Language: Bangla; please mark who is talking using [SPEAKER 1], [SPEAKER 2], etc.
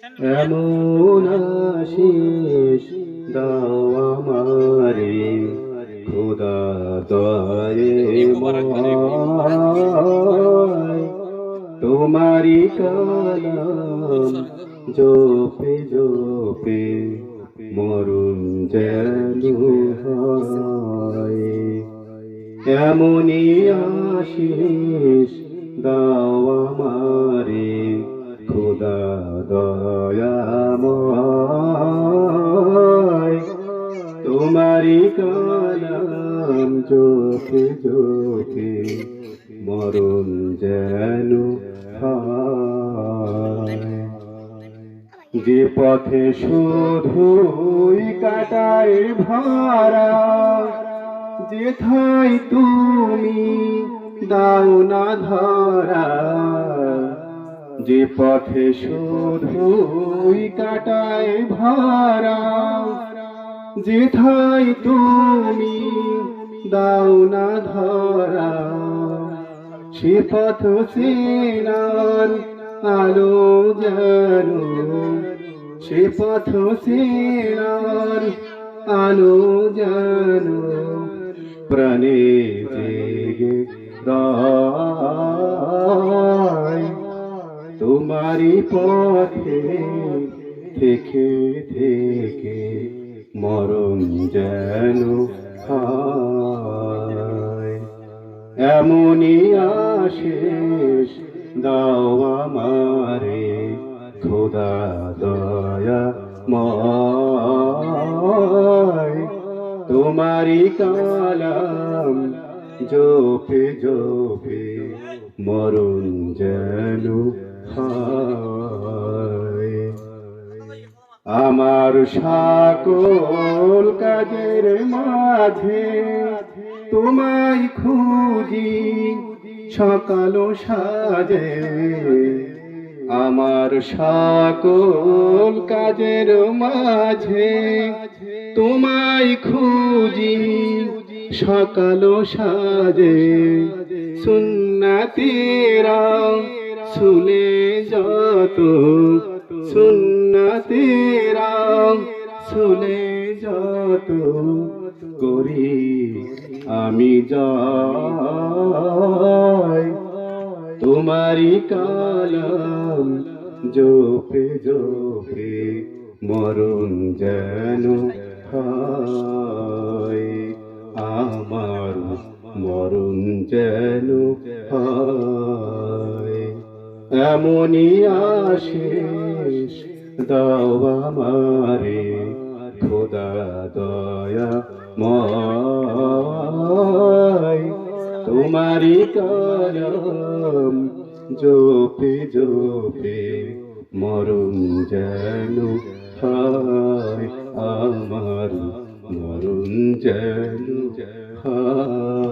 [SPEAKER 1] এমন আশিস দাও আমারে খোদা দয়াময় তোমারি কালাম জপে জপে মরুন যেন হয় এমনি আশিস দাও আমারে খোদা দয়াময় তোমারি কালাম জপে জপে মরণ যেন হয় যে পথে শুধুই কাটায় ভাড়া যেথায় তুমি দাও না ধরা যে পথে শুধুই কাটায় ভাড়া যেথায় তুমি দাও না ধরা সে পথ চেনার আলো যেন সে পথ চেনার আলো যেন প্রাণে জেগে রয় তোমারি পথে থেকে থেকে মরণ যেন হয় এমনি আশিস দাও আমারে খোদা দয়াময় তোমারি কালাম জপে জপে মরণ যেন হয় আমার সকল কাজের মাঝে তোমায় খুঁজি সকাল সাজে আমার সকল কাজের মাঝে তোমায় খুঁজি সকাল সাজে সুন্নতেরা সুলে যত সুন্নতেরা সুলে যত করি আমি যাই তোমারি কালাম জপে জপে মরণ যেন হয় আমার মরণ যেন হয় এমনি আশিস দাও আমারে খোদা দয়াময় তোমারি কালাম জপে জপে মরণ যেন হয় আমার মরণ যেন হয়।